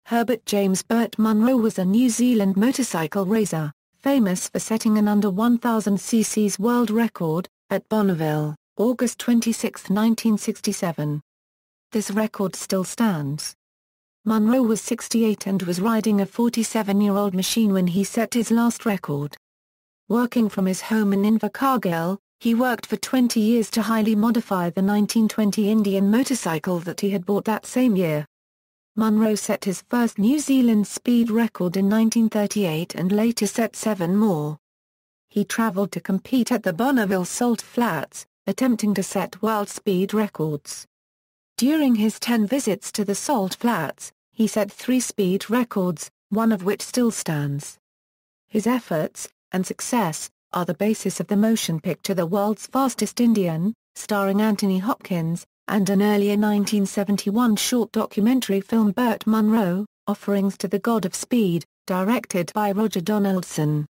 Herbert James Burt Munro was a New Zealand motorcycle racer, famous for setting an under 1000cc world record, at Bonneville, August 26, 1967. This record still stands. Munro was 68 and was riding a 47-year-old machine when he set his last record. Working from his home in Invercargill, he worked for 20 years to highly modify the 1920 Indian motorcycle that he had bought that same year. Munro set his first New Zealand speed record in 1938 and later set 7 more. He travelled to compete at the Bonneville Salt Flats, attempting to set world speed records. During his 10 visits to the Salt Flats, he set 3 speed records, one of which still stands. His efforts, and success, are the basis of the motion picture The World's Fastest Indian, starring Anthony Hopkins, and an earlier 1971 short documentary film Burt Munro, Offerings to the God of Speed, directed by Roger Donaldson.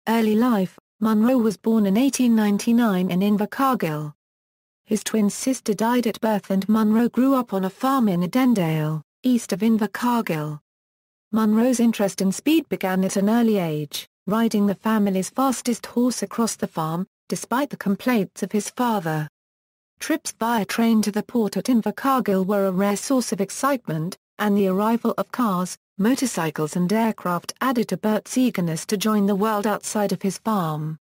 Early life: Munro was born in 1899 in Invercargill. His twin sister died at birth and Munro grew up on a farm in Edendale, east of Invercargill. Munro's interest in speed began at an early age, riding the family's fastest horse across the farm, despite the complaints of his father. Trips via train to the port at Invercargill were a rare source of excitement, and the arrival of cars, motorcycles and aircraft added to Burt's eagerness to join the world outside of his farm.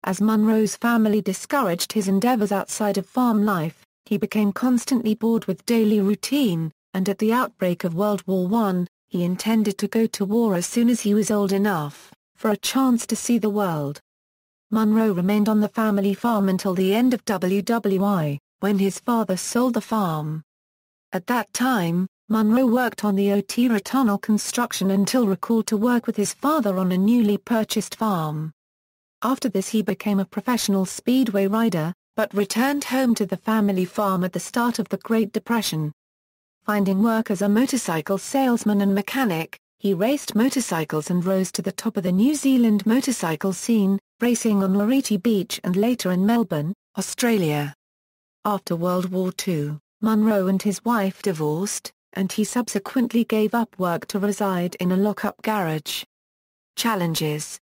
As Munro's family discouraged his endeavors outside of farm life, he became constantly bored with daily routine, and at the outbreak of World War I, he intended to go to war as soon as he was old enough, for a chance to see the world. Munro remained on the family farm until the end of WWI, when his father sold the farm. At that time, Munro worked on the Otira Tunnel construction until recalled to work with his father on a newly purchased farm. After this he became a professional speedway rider, but returned home to the family farm at the start of the Great Depression. Finding work as a motorcycle salesman and mechanic, he raced motorcycles and rose to the top of the New Zealand motorcycle scene, racing on Loriti Beach and later in Melbourne, Australia. After World War II, Munro and his wife divorced, and he subsequently gave up work to reside in a lock-up garage. Challenges: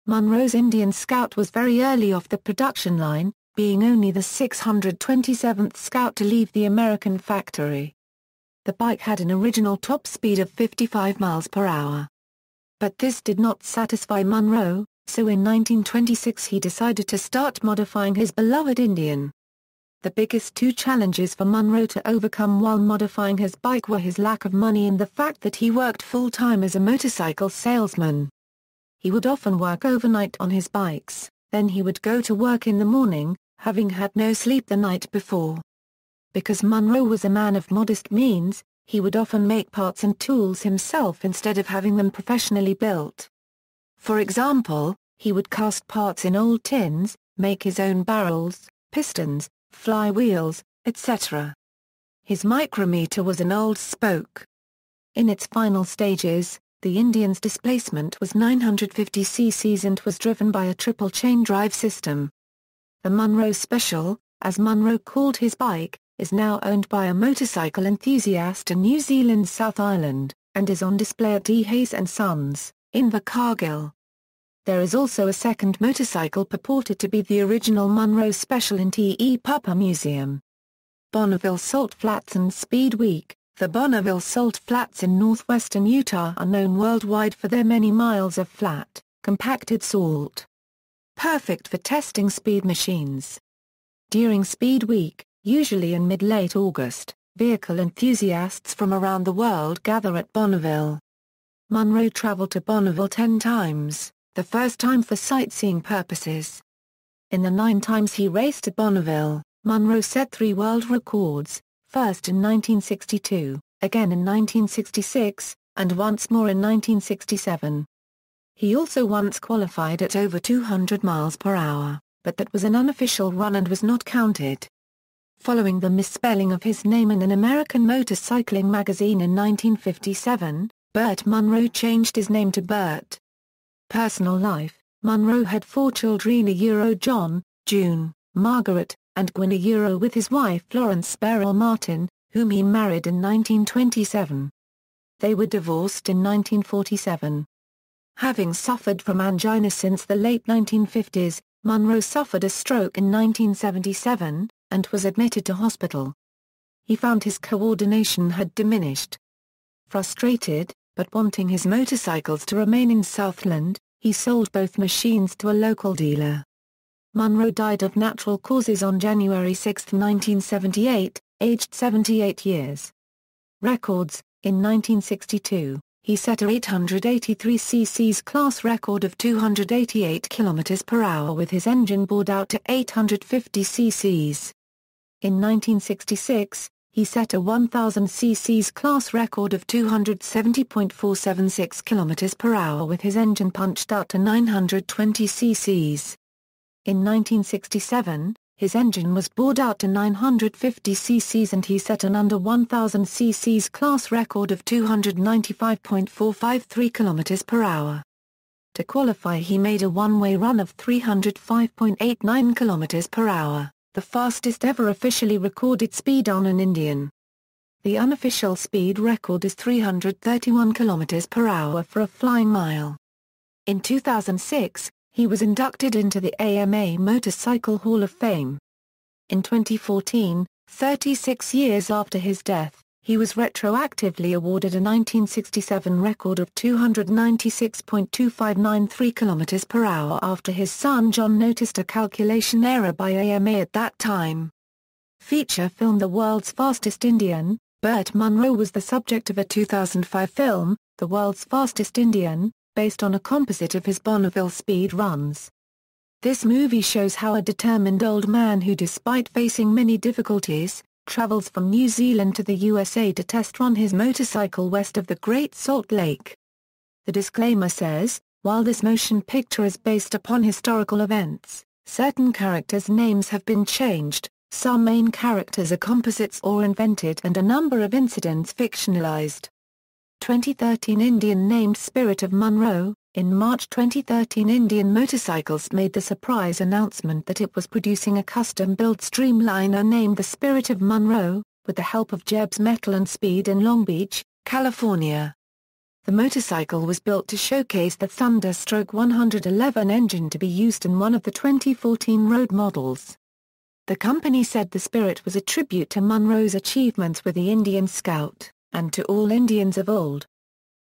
Munro's Indian Scout was very early off the production line, being only the 627th Scout to leave the American factory. The bike had an original top speed of 55 miles per hour. But this did not satisfy Munro, so in 1926 he decided to start modifying his beloved Indian. The biggest 2 challenges for Munro to overcome while modifying his bike were his lack of money and the fact that he worked full-time as a motorcycle salesman. He would often work overnight on his bikes, then he would go to work in the morning, having had no sleep the night before. Because Munro was a man of modest means, he would often make parts and tools himself instead of having them professionally built. For example, he would cast parts in old tins, make his own barrels, pistons, flywheels, etc. His micrometer was an old spoke. In its final stages, the Indian's displacement was 950 cc's and was driven by a triple chain drive system. The Munro Special, as Munro called his bike, is now owned by a motorcycle enthusiast in New Zealand's South Island, and is on display at D. Hayes & Sons, Invercargill. There is also a second motorcycle purported to be the original Munro Special in Te Papa Museum. Bonneville Salt Flats and Speed Week. The Bonneville Salt Flats in northwestern Utah are known worldwide for their many miles of flat, compacted salt. Perfect for testing speed machines. During Speed Week, usually in mid-late August, vehicle enthusiasts from around the world gather at Bonneville. Munro traveled to Bonneville 10 times, the first time for sightseeing purposes. In the 9 times he raced at Bonneville, Munro set 3 world records, first in 1962, again in 1966, and once more in 1967. He also once qualified at over 200 miles per hour, but that was an unofficial run and was not counted. Following the misspelling of his name in an American motorcycling magazine in 1957, Burt Munro changed his name to Burt. Personal life: Munro had 4 children: John, June, Margaret, and Gwyn with his wife Florence Beryl Martin, whom he married in 1927. They were divorced in 1947. Having suffered from angina since the late 1950s, Munro suffered a stroke in 1977, and was admitted to hospital. He found his coordination had diminished. Frustrated, but wanting his motorcycles to remain in Southland, he sold both machines to a local dealer. Munro died of natural causes on January 6, 1978, aged 78 years. Records: in 1962, he set a 883cc class record of 288 km per hour with his engine bored out to 850 cc's. In 1966, he set a 1000cc class record of 270.476 km per hour with his engine punched out to 920 cc's. In 1967, his engine was bored out to 950 cc's and he set an under 1000 cc's class record of 295.453 km per hour. To qualify, he made a one-way run of 305.89 km per hour, the fastest ever officially recorded speed on an Indian. The unofficial speed record is 331 km per hour for a flying mile. In 2006, he was inducted into the AMA Motorcycle Hall of Fame. In 2014, 36 years after his death, he was retroactively awarded a 1967 record of 296.2593 km per hour after his son John noticed a calculation error by AMA at that time. Feature film The World's Fastest Indian, Burt Munro was the subject of a 2005 film, The World's Fastest Indian, based on a composite of his Bonneville speed runs. This movie shows how a determined old man who, despite facing many difficulties, travels from New Zealand to the USA to test run his motorcycle west of the Great Salt Lake. The disclaimer says, while this motion picture is based upon historical events, certain characters' names have been changed, some main characters are composites or invented, and a number of incidents fictionalized. 2013 Indian named Spirit of Munro. In March 2013, Indian Motorcycles made the surprise announcement that it was producing a custom-built streamliner named the Spirit of Munro, with the help of Jeb's Metal and Speed in Long Beach, California. The motorcycle was built to showcase the Thunderstroke 111 engine to be used in one of the 2014 road models. The company said the Spirit was a tribute to Munro's achievements with the Indian Scout, and to all Indians of old.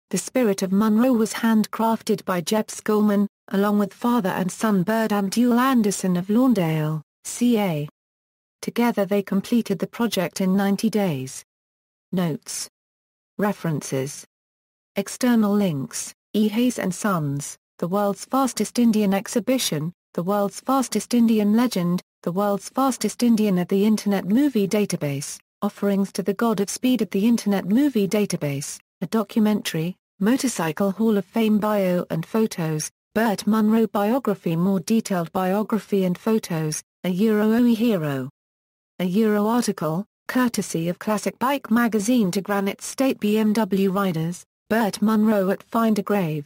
The Spirit of Munro was handcrafted by Jeb Skolman, along with father and son Burt and Duel Anderson of Lawndale, CA. Together they completed the project in 90 days. Notes. References. External links: E. Hayes and Sons, The World's Fastest Indian Exhibition, The World's Fastest Indian Legend, The World's Fastest Indian at the Internet Movie Database, Offerings to the God of Speed at the Internet Movie Database, a documentary, Motorcycle Hall of Fame bio and photos, Burt Munro biography, more detailed biography and photos, a OE Hero. A Euro article, courtesy of Classic Bike magazine, to Granite State BMW riders, Burt Munro at Find a Grave.